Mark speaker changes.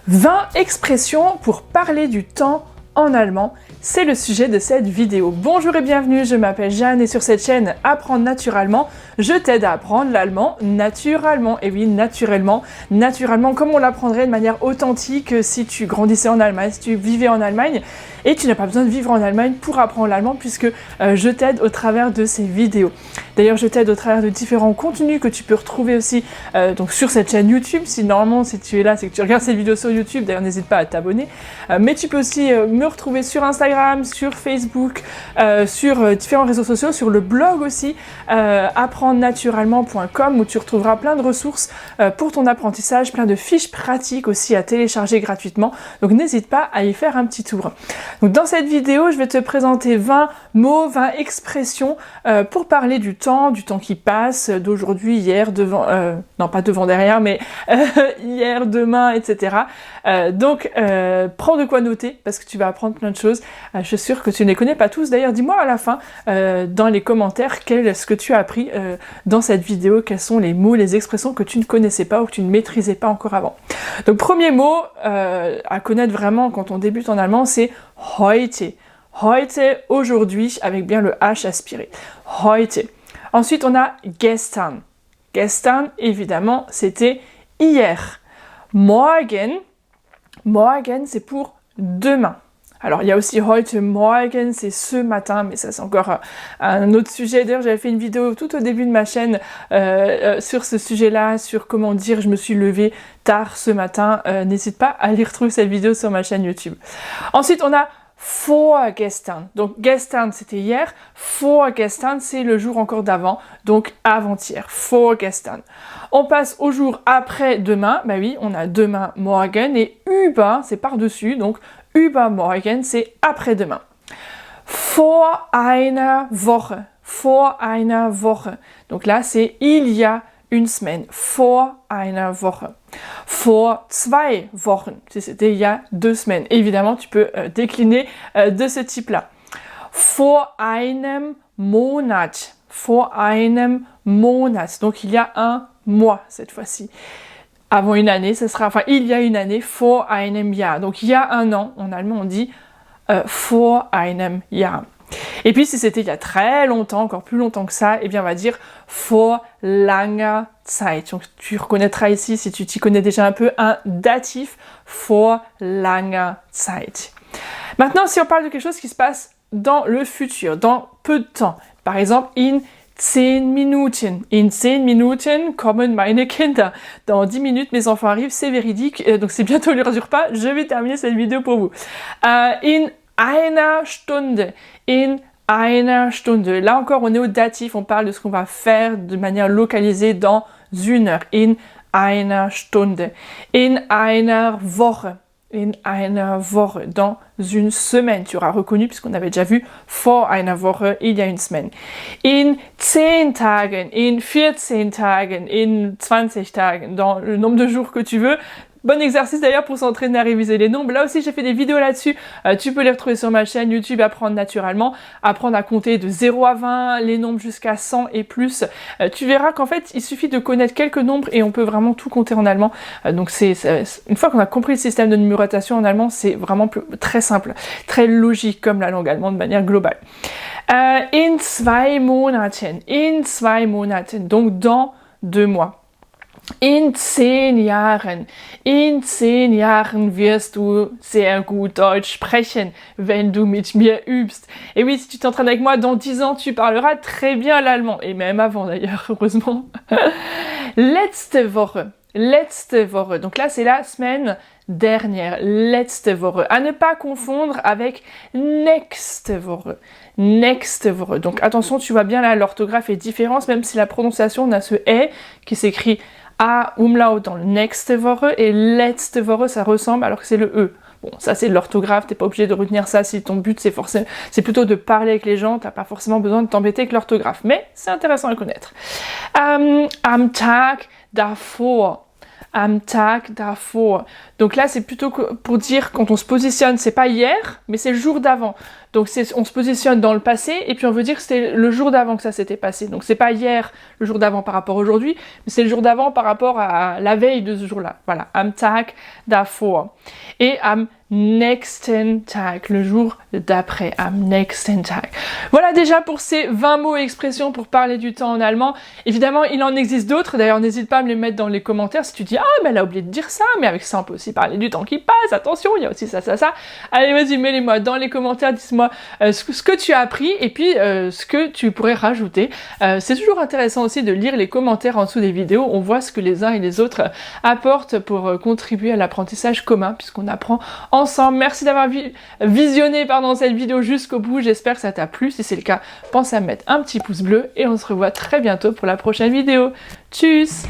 Speaker 1: 20 expressions pour parler du temps en allemand, c'est le sujet de cette vidéo. Bonjour et bienvenue, je m'appelle Jeanne et sur cette chaîne Apprendre naturellement, je t'aide à apprendre l'allemand naturellement. Et oui, naturellement, comme on l'apprendrait de manière authentique si tu grandissais en Allemagne, si tu vivais en Allemagne. Et tu n'as pas besoin de vivre en Allemagne pour apprendre l'allemand puisque je t'aide au travers de ces vidéos. D'ailleurs, je t'aide au travers de différents contenus que tu peux retrouver aussi donc sur cette chaîne YouTube. Si tu es là, c'est que tu regardes cette vidéo sur YouTube. D'ailleurs, n'hésite pas à t'abonner. Mais tu peux aussi me retrouver sur Instagram, sur Facebook, sur différents réseaux sociaux, sur le blog aussi, apprendrenaturellement.com où tu retrouveras plein de ressources pour ton apprentissage, plein de fiches pratiques aussi à télécharger gratuitement. Donc n'hésite pas à y faire un petit tour. Donc dans cette vidéo, je vais te présenter 20 mots, 20 expressions pour parler du temps qui passe, d'aujourd'hui, hier, devant, non pas devant, derrière, mais hier, demain, etc. Donc prends de quoi noter parce que tu vas apprendre plein de choses. Je suis sûre que tu ne les connais pas tous. D'ailleurs, dis-moi à la fin, dans les commentaires, ce que tu as appris dans cette vidéo, quels sont les mots, les expressions que tu ne connaissais pas ou que tu ne maîtrisais pas encore avant. Donc premier mot à connaître vraiment quand on débute en allemand, c'est heute. Heute, aujourd'hui, avec bien le H aspiré. Heute. Ensuite, on a gestern. Gestern, évidemment, c'était hier. Morgen, c'est pour demain. Alors, il y a aussi heute Morgen, c'est ce matin, mais ça, c'est encore un autre sujet. D'ailleurs, j'avais fait une vidéo tout au début de ma chaîne sur ce sujet-là, sur comment dire je me suis levée tard ce matin. N'hésite pas à aller retrouver cette vidéo sur ma chaîne YouTube. Ensuite, on a vorgestern. Donc, gestern, c'était hier. Vorgestern, c'est le jour encore d'avant. Donc, avant-hier. Vorgestern. On passe au jour après-demain. Bah oui, on a demain, morgen. Et über, c'est par-dessus. Donc, übermorgen, c'est après-demain. Vor einer Woche. Vor einer Woche. Donc là, c'est il y a une semaine. Vor einer Woche. Vor 2 Wochen. C'était il y a 2 semaines. Évidemment, tu peux décliner de ce type-là. Vor einem Monat. Vor einem Monat. Donc il y a un mois cette fois-ci. Avant une année, il y a une année, vor einem Jahr. Donc il y a un an, en allemand on dit vor einem Jahr. Et puis si c'était il y a très longtemps, encore plus longtemps que ça, eh bien on va dire vor langer Zeit. Donc tu reconnaîtras ici, si tu t'y connais déjà un peu, un datif, vor langer Zeit. Maintenant, si on parle de quelque chose qui se passe dans le futur, dans peu de temps, par exemple in 10 Minuten. In 10 Minuten kommen meine Kinder. Dans 10 minutes, mes enfants arrivent, c'est véridique. Donc c'est bientôt l'heure du repas. Je vais terminer cette vidéo pour vous. In einer Stunde. In einer Stunde. Là encore, on est au datif. On parle de ce qu'on va faire de manière localisée dans une heure. In einer Stunde. In einer Woche. In einer Woche, dans une semaine. Tu auras reconnu, puisqu'on avait déjà vu vor einer Woche, il y a une semaine. In 10 Tagen, in 14 Tagen, in 20 Tagen, dans le nombre de jours que tu veux. Bon exercice d'ailleurs pour s'entraîner à réviser les nombres. Là aussi, j'ai fait des vidéos là-dessus. Tu peux les retrouver sur ma chaîne YouTube Apprendre naturellement. Apprendre à compter de 0 à 20, les nombres jusqu'à 100 et plus. Tu verras qu'en fait, il suffit de connaître quelques nombres et on peut vraiment tout compter en allemand. Donc une fois qu'on a compris le système de numérotation en allemand, c'est vraiment très simple, très logique comme la langue allemande de manière globale. In 2 Monaten. In 2 Monaten. Donc dans 2 mois. In 10 Jahren. In 10 Jahren wirst du sehr gut Deutsch sprechen, wenn du mit mir übst. Et oui, si tu t'entraînes avec moi, dans 10 ans, tu parleras très bien l'allemand. Et même avant d'ailleurs, heureusement. Letzte Woche. Letzte Woche. Donc là, c'est la semaine dernière. Letzte Woche. À ne pas confondre avec nächste Woche. Nächste Woche. Donc attention, tu vois bien là, l'orthographe est différente, même si la prononciation, on a ce « e » qui s'écrit A umlaut dans le nächste Woche et letzte Woche, ça ressemble alors que c'est le E. Bon, ça c'est de l'orthographe, t'es pas obligé de retenir ça si ton but c'est plutôt de parler avec les gens, t'as pas forcément besoin de t'embêter avec l'orthographe, mais c'est intéressant à connaître. Am Tag davor. am Tag davor. Donc là, c'est plutôt pour dire quand on se positionne, c'est pas hier, mais c'est le jour d'avant. Donc on se positionne dans le passé et puis on veut dire que c'était le jour d'avant que ça s'était passé. Donc c'est pas hier, le jour d'avant par rapport à aujourd'hui, mais c'est le jour d'avant par rapport à la veille de ce jour-là. Voilà, am Tag davor. Et am nächsten Tag, le jour d'après, am nächsten Tag. Voilà déjà pour ces 20 mots et expressions pour parler du temps en allemand. Évidemment, il en existe d'autres, d'ailleurs n'hésite pas à me les mettre dans les commentaires si tu dis « Ah, mais elle a oublié de dire ça, mais avec ça on peut aussi parler du temps qui passe, attention, il y a aussi ça, ça, ça ». Allez, vas-y, mets-les-moi dans les commentaires, dis-moi ce que tu as appris et puis ce que tu pourrais rajouter. C'est toujours intéressant aussi de lire les commentaires en dessous des vidéos, on voit ce que les uns et les autres apportent pour contribuer à l'apprentissage commun, puisqu'on apprend ensemble. Merci d'avoir visionné cette vidéo jusqu'au bout, j'espère que ça t'a plu. Si c'est le cas, pense à mettre un petit pouce bleu et on se revoit très bientôt pour la prochaine vidéo. Tchuss!